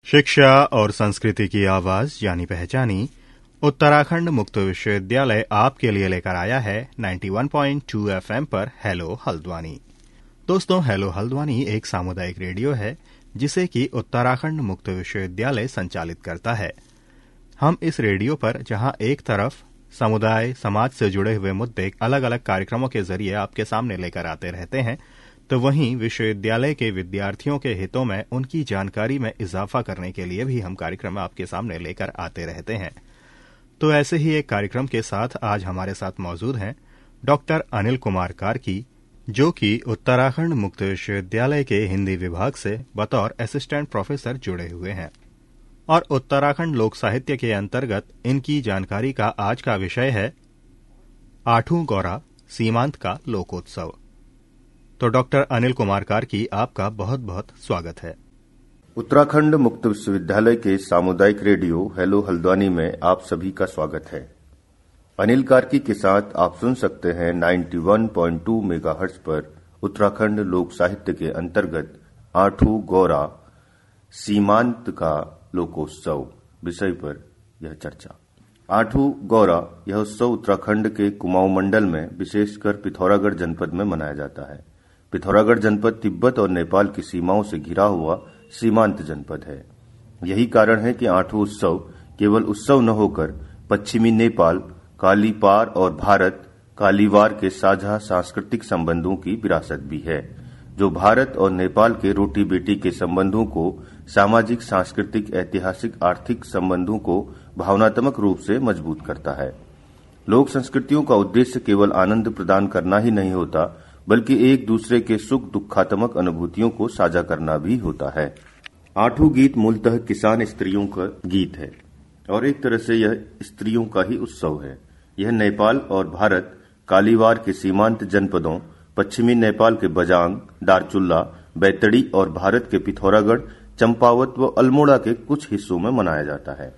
शिक्षा और संस्कृति की आवाज यानी पहचानी उत्तराखंड मुक्त विश्वविद्यालय आपके लिए लेकर आया है 91.2 एफएम पर हेलो हल्द्वानी। दोस्तों, हेलो हल्द्वानी एक सामुदायिक रेडियो है जिसे कि उत्तराखंड मुक्त विश्वविद्यालय संचालित करता है। हम इस रेडियो पर जहां एक तरफ समुदाय समाज से जुड़े हुए मुद्दे अलग अलग कार्यक्रमों के जरिए आपके सामने लेकर आते रहते हैं, तो वहीं विश्वविद्यालय के विद्यार्थियों के हितों में उनकी जानकारी में इजाफा करने के लिए भी हम कार्यक्रम आपके सामने लेकर आते रहते हैं। तो ऐसे ही एक कार्यक्रम के साथ आज हमारे साथ मौजूद हैं डॉक्टर अनिल कुमार कार्की, जो कि उत्तराखंड मुक्त विश्वविद्यालय के हिंदी विभाग से बतौर असिस्टेंट प्रोफेसर जुड़े हुए हैं और उत्तराखंड लोक साहित्य के अंतर्गत इनकी जानकारी का आज का विषय है आठू गौरा सीमांत का लोकोत्सव। तो डॉक्टर अनिल कुमार कार्की, आपका बहुत बहुत स्वागत है। उत्तराखंड मुक्त विश्वविद्यालय के सामुदायिक रेडियो हेलो हल्द्वानी में आप सभी का स्वागत है। अनिल कार्की के साथ आप सुन सकते हैं 91.2 मेगाहर्ट्ज पर उत्तराखंड लोक साहित्य के अंतर्गत आठू गौरा सीमांत का लोकोत्सव विषय पर यह चर्चा। आठू गौरा यह उत्सव उत्तराखंड के कुमाऊं मंडल में विशेषकर पिथौरागढ़ जनपद में मनाया जाता है। पिथौरागढ़ जनपद तिब्बत और नेपाल की सीमाओं से घिरा हुआ सीमांत जनपद है। यही कारण है कि आठू उत्सव केवल उत्सव न होकर पश्चिमी नेपाल, कालीपार और भारत कालीवार के साझा सांस्कृतिक संबंधों की विरासत भी है, जो भारत और नेपाल के रोटी बेटी के संबंधों को सामाजिक, सांस्कृतिक, ऐतिहासिक, आर्थिक संबंधों को भावनात्मक रूप से मजबूत करता है। लोक संस्कृतियों का उद्देश्य केवल आनंद प्रदान करना ही नहीं होता, बल्कि एक दूसरे के सुख दुखात्मक अनुभूतियों को साझा करना भी होता है। आठू गीत मूलतः किसान स्त्रियों का गीत है और एक तरह से यह स्त्रियों का ही उत्सव है। यह नेपाल और भारत कालीवार के सीमांत जनपदों पश्चिमी नेपाल के बजांग, दारचुल्ला, बैतडी और भारत के पिथौरागढ़, चंपावत व अल्मोड़ा के कुछ हिस्सों में मनाया जाता है।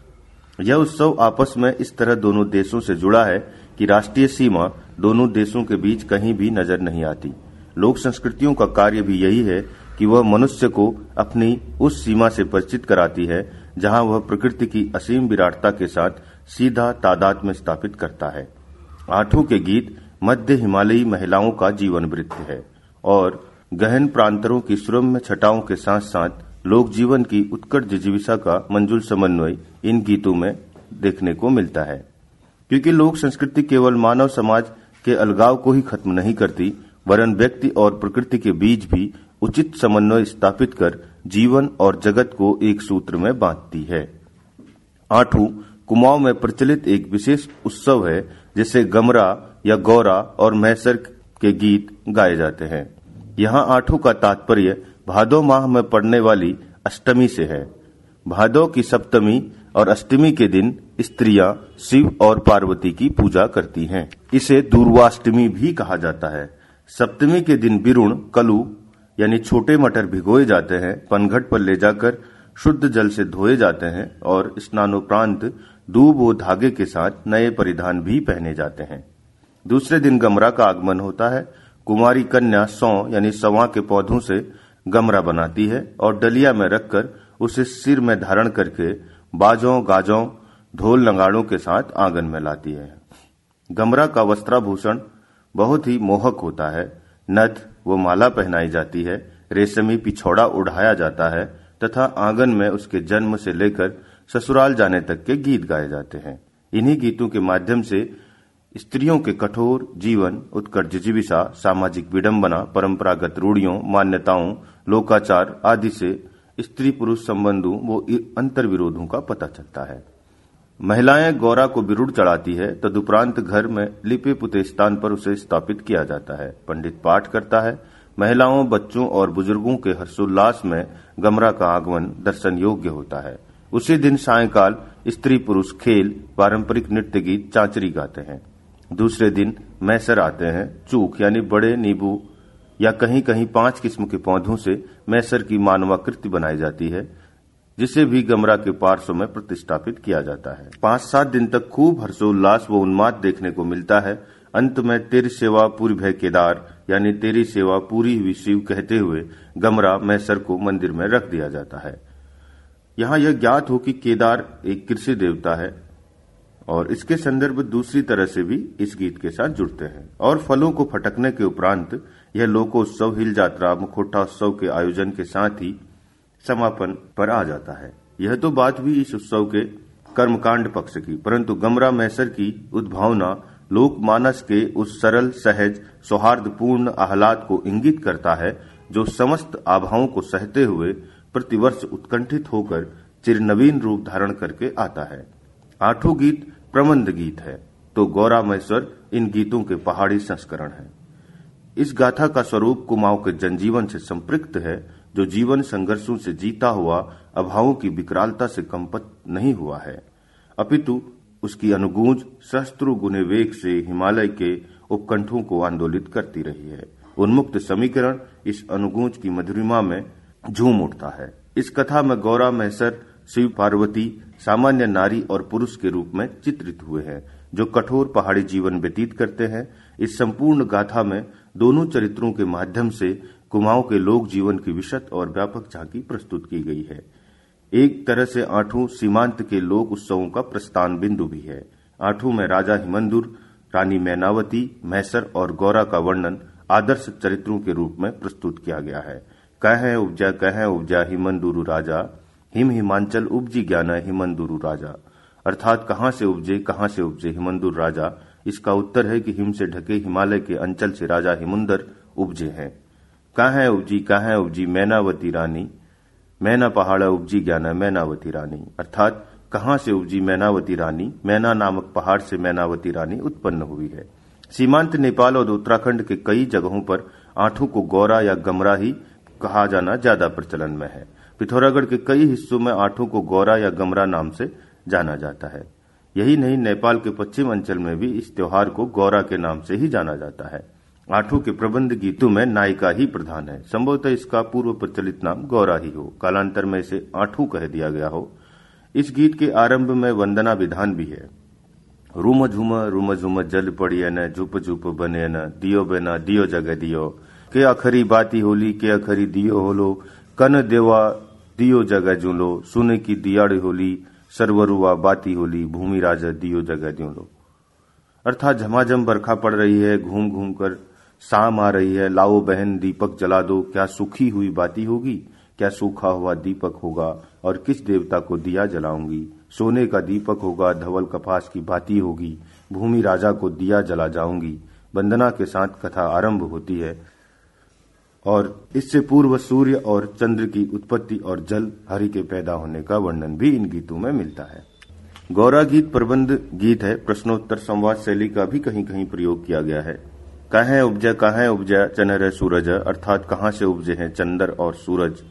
यह उत्सव आपस में इस तरह दोनों देशों से जुड़ा है कि राष्ट्रीय सीमा दोनों देशों के बीच कहीं भी नजर नहीं आती। लोक संस्कृतियों का कार्य भी यही है कि वह मनुष्य को अपनी उस सीमा से परिचित कराती है जहां वह प्रकृति की असीम विराटता के साथ सीधा तादाद में स्थापित करता है। आठू के गीत मध्य हिमालयी महिलाओं का जीवन वृत्त है और गहन प्रांतरों की सुरम्य छटाओं के साथ साथ लोक जीवन की उत्कट जिजीविषा का मंजुल समन्वय इन गीतों में देखने को मिलता है। क्योंकि लोक संस्कृति केवल मानव समाज के अलगाव को ही खत्म नहीं करती, वरन व्यक्ति और प्रकृति के बीच भी उचित समन्वय स्थापित कर जीवन और जगत को एक सूत्र में बांधती है। आठू कुमाऊं में प्रचलित एक विशेष उत्सव है जिसे गमरा या गौरा और मैसर के गीत गाए जाते हैं। यहाँ आठू का तात्पर्य भादो माह में पड़ने वाली अष्टमी से है। भादो की सप्तमी और अष्टमी के दिन स्त्रियां शिव और पार्वती की पूजा करती हैं। इसे दूर्वाष्टमी भी कहा जाता है। सप्तमी के दिन बिरुण, कलू यानी छोटे मटर भिगोए जाते हैं, पनघट पर ले जाकर शुद्ध जल से धोए जाते हैं और स्नानोपरांत दूब व धागे के साथ नए परिधान भी पहने जाते हैं। दूसरे दिन गमरा का आगमन होता है। कुमारी कन्या सौ यानी सवा के पौधों से गमरा बनाती है और डलिया में रखकर उसे सिर में धारण करके बाजों, गाजों, ढोल नगाड़ों के साथ आंगन में लाती है। गमरा का वस्त्राभूषण बहुत ही मोहक होता है। नथ व माला पहनाई जाती है, रेशमी पिछौड़ा उड़ाया जाता है तथा आंगन में उसके जन्म से लेकर ससुराल जाने तक के गीत गाए जाते हैं। इन्हीं गीतों के माध्यम से स्त्रियों के कठोर जीवन, उत्कट जिजीविषा, सामाजिक विडंबना, परंपरागत रूढ़ियों, मान्यताओं, लोकाचार आदि से स्त्री पुरुष संबंधों वो अंतर विरोधों का पता चलता है। महिलाएं गौरा को बिरुड़ चढ़ाती है, तदुपरांत घर में लिपे पुते स्थान पर उसे स्थापित किया जाता है। पंडित पाठ करता है। महिलाओं, बच्चों और बुजुर्गों के हर्षोल्लास में गमरा का आगमन दर्शन योग्य होता है। उसी दिन सायंकाल स्त्री पुरुष खेल, पारंपरिक नृत्य गीत, चांचरी गाते हैं। दूसरे दिन मैसर आते हैं। चूक यानी बड़े नींबू या कहीं कहीं 5 किस्म के पौधों से मैसर की मानवाकृति बनाई जाती है, जिसे भी गमरा के पार्श्व में प्रतिष्ठापित किया जाता है। 5-7 दिन तक खूब हर्षोल्लास व उन्माद देखने को मिलता है। अंत में तेरी सेवा पूरी भय केदार यानी तेरी सेवा पूरी हुई शिव कहते हुए गमरा मैसर को मंदिर में रख दिया जाता है। यहाँ यह ज्ञात हो कि केदार एक कृषि देवता है और इसके संदर्भ दूसरी तरह से भी इस गीत के साथ जुड़ते हैं। और फलों को फटकने के उपरांत यह लोकोत्सव हिल यात्रा मुखोटा उत्सव के आयोजन के साथ ही समापन पर आ जाता है। यह तो बात भी इस उत्सव के कर्मकांड पक्ष की, परंतु गमरा मैसर की उद्भावना लोकमानस के उस सरल सहज सौहार्दपूर्ण आह्लाद को इंगित करता है जो समस्त आभाओं को सहते हुए प्रतिवर्ष उत्कंठित होकर चिरनवीन रूप धारण करके आता है। आठों गीत प्रबंध गीत है तो गौरा मैसर इन गीतों के पहाड़ी संस्करण है। इस गाथा का स्वरूप कुमाऊं के जनजीवन से संपृक्त है जो जीवन संघर्षों से जीता हुआ अभावों की विकरालता से कंपित नहीं हुआ है, अपितु उसकी अनुगूंज सहस्त्रों गुने वेग से हिमालय के उपकंठों को आंदोलित करती रही है। उन्मुक्त समीकरण इस अनुगूंज की मधुरिमा में झूम उठता है। इस कथा में गौरा मैसर शिव पार्वती सामान्य नारी और पुरुष के रूप में चित्रित हुए हैं जो कठोर पहाड़ी जीवन व्यतीत करते हैं। इस संपूर्ण गाथा में दोनों चरित्रों के माध्यम से कुमाऊं के लोक जीवन की विशद और व्यापक झांकी प्रस्तुत की गई है। एक तरह से आठों सीमांत के लोक उत्सवों का प्रस्थान बिंदु भी है। आठों में राजा हिमंदुर, रानी मैनावती, मैसर और गौरा का वर्णन आदर्श चरित्रों के रूप में प्रस्तुत किया गया है। कह उपजा हिमंदुरु राजा, हिम हिमांचल उपजी ज्ञान हिमंदुरु राजा। अर्थात कहां से उपजे हिमंदुर राजा। इसका उत्तर है कि हिम से ढके हिमालय के अंचल से राजा हिमुंदर उपजे हैं। कहाँ उपजी मैनावती रानी, मैना पहाड़ उपजी ज्ञान मैनावती रानी। अर्थात कहां से उपजी मैनावती रानी, मैना नामक पहाड़ से मैनावती रानी उत्पन्न हुई है। सीमांत नेपाल और उत्तराखंड के कई जगहों पर आठों को गौरा या गमरा ही कहा जाना ज्यादा प्रचलन में है। पिथौरागढ़ के कई हिस्सों में आठों को गौरा या गमरा नाम से जाना जाता है। यही नहीं, नेपाल के पश्चिम अंचल में भी इस त्योहार को गौरा के नाम से ही जाना जाता है। आठों के प्रबंध गीतों में नायिका ही प्रधान है। संभवतः इसका पूर्व प्रचलित नाम गौरा ही हो, कालांतर में इसे आठों कह दिया गया हो। इस गीत के आरंभ में वंदना विधान भी है। रूम झूम जल पड़िए न, झुप झुप बने न, दियो बेना दियो जगह दियो, के अखरी बाती होली के अखरी दियो होलो, कन देवा दियो जगह जुलो, सुने की दियाड़ होली सर्वरुआ बाती होली, भूमि राजा दियो जगह दियो लो। अर्थात झमाझम बरखा पड़ रही है, घूम घूम कर शाम आ रही है, लाओ बहन दीपक जला दो, क्या सूखी हुई बाती होगी, क्या सूखा हुआ दीपक होगा और किस देवता को दिया जलाऊंगी, सोने का दीपक होगा, धवल कपास की बाती होगी, भूमि राजा को दिया जला जाऊंगी। वंदना के साथ कथा आरंभ होती है और इससे पूर्व सूर्य और चंद्र की उत्पत्ति और जल हरि के पैदा होने का वर्णन भी इन गीतों में मिलता है। गौरा गीत प्रबंध गीत है। प्रश्नोत्तर संवाद शैली का भी कहीं कहीं प्रयोग किया गया है। कहाँ उपजा चनर सूरज, अर्थात कहाँ से उपजे हैं चंद्र और सूरज।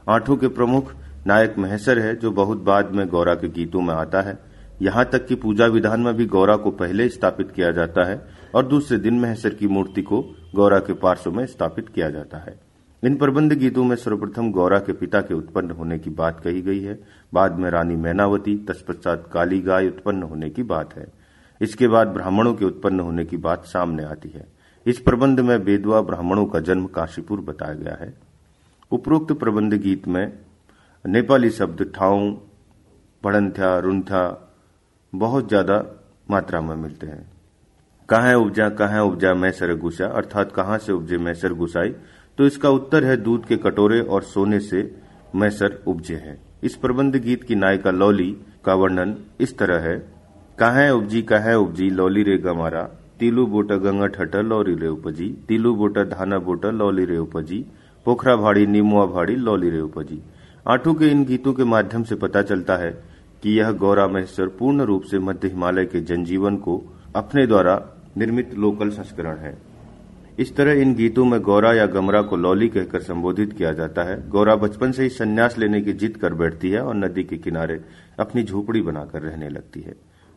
आठों के प्रमुख नायक महेसर है जो बहुत बाद में गौरा के गीतों में आता है। यहाँ तक कि पूजा विधान में भी गौरा को पहले स्थापित किया जाता है और दूसरे दिन महेसर की मूर्ति को गौरा के पार्श्व में स्थापित किया जाता है। इन प्रबंध गीतों में सर्वप्रथम गौरा के पिता के उत्पन्न होने की बात कही गई है, बाद में रानी मैनावती, तत्पश्चात काली गाय उत्पन्न होने की बात है। इसके बाद ब्राह्मणों के उत्पन्न होने की बात सामने आती है। इस प्रबंध में बेदवा ब्राह्मणों का जन्म काशीपुर बताया गया है। उपरोक्त प्रबंध गीत में नेपाली शब्द ठाउँ, पढ़ंथ्या, रुंथ्या बहुत ज्यादा मात्रा में मिलते हैं। कहाँ उपजा मैसर गुसा, अर्थात कहाँ से उपजे मैसर गुसाई, तो इसका उत्तर है दूध के कटोरे और सोने से मैसर उपजे हैं। इस प्रबंध गीत की नायिका लौली का वर्णन इस तरह है। कहाँ उपजी लौली रे गमारा, तीलू बोटा गंगा ठट लौली रे उपजी, तीलू बोटा धाना बोटा लौली रे उपजी, पोखरा भाड़ी नीमुआ भाड़ी लौली रे उपजी। आठों के इन गीतों के माध्यम से पता चलता है कि यह गौरा महेश्वर पूर्ण रूप से मध्य हिमालय के जनजीवन को अपने द्वारा निर्मित लोकल संस्करण है। इस तरह इन गीतों में गौरा या गमरा को लौली कहकर संबोधित किया जाता है। गौरा बचपन से ही संन्यास लेने की जिद कर बैठती है और नदी के किनारे अपनी झोपड़ी बनाकर रहने लगती है।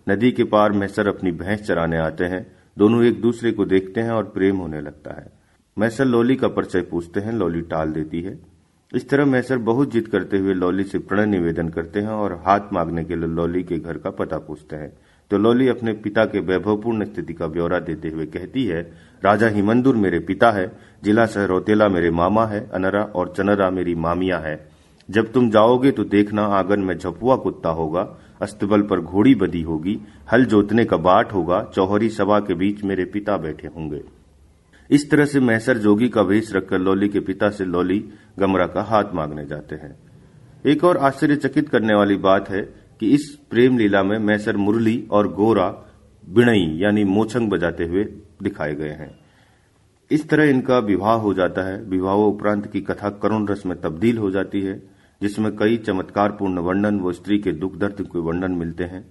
नदी के पार मैसर अपनी भैंस चराने आते हैं। दोनों एक दूसरे को देखते हैं और प्रेम होने लगता है। मैसर लौली का परिचय पूछते हैं, लौली टाल देती है। इस तरह मैसर बहुत जिद करते हुए लौली से प्रणय निवेदन करते हैं और हाथ मांगने के लिए लौली के घर का पता पूछते हैं। तो लौली अपने पिता के वैभवपूर्ण स्थिति का ब्यौरा देते हुए कहती है, राजा हिमंदुर मेरे पिता है, जिला सहरौतेला मेरे मामा है, अनरा और चनरा मेरी मामिया है। जब तुम जाओगे तो देखना आंगन में झपुआ कुत्ता होगा, अस्तबल पर घोड़ी बंधी होगी, हल जोतने का बाट होगा, चौहरी सभा के बीच मेरे पिता बैठे होंगे। इस तरह से मैसर जोगी का वेश रखकर लौली के पिता से लौली गमरा का हाथ मांगने जाते हैं। एक और आश्चर्यचकित करने वाली बात है कि इस प्रेम लीला में मैसर मुरली और गोरा बिणई यानी मोछंग बजाते हुए दिखाए गए हैं। इस तरह इनका विवाह हो जाता है। विवाह उपरांत की कथा करुण रस में तब्दील हो जाती है, जिसमें कई चमत्कारपूर्ण वर्णन व स्त्री के दुख दर्द के वर्णन मिलते हैं।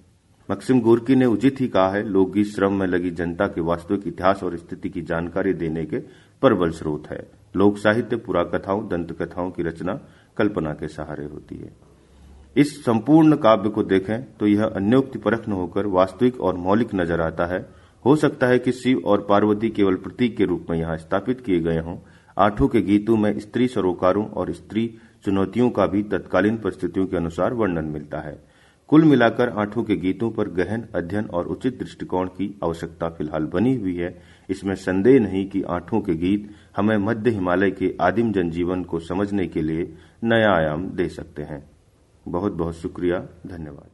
मक्सिम गोर्की ने उचित ही कहा है, लोकगीत श्रम में लगी जनता के वास्तविक इतिहास और स्थिति की जानकारी देने के प्रबल स्रोत है। लोक साहित्य पुराकथाओं दंत कथाओं की रचना कल्पना के सहारे होती है। इस संपूर्ण काव्य को देखें तो यह अन्योक्तिपरक न होकर वास्तविक और मौलिक नजर आता है। हो सकता है कि शिव और पार्वती केवल प्रतीक के रूप में यहाँ स्थापित किए गए हों। आठों के गीतों में स्त्री सरोकारों और स्त्री चुनौतियों का भी तत्कालीन परिस्थितियों के अनुसार वर्णन मिलता है। कुल मिलाकर आठों के गीतों पर गहन अध्ययन और उचित दृष्टिकोण की आवश्यकता फिलहाल बनी हुई है। इसमें संदेह नहीं कि आठों के गीत हमें मध्य हिमालय के आदिम जनजीवन को समझने के लिए नया आयाम दे सकते हैं। बहुत बहुत शुक्रिया, धन्यवाद।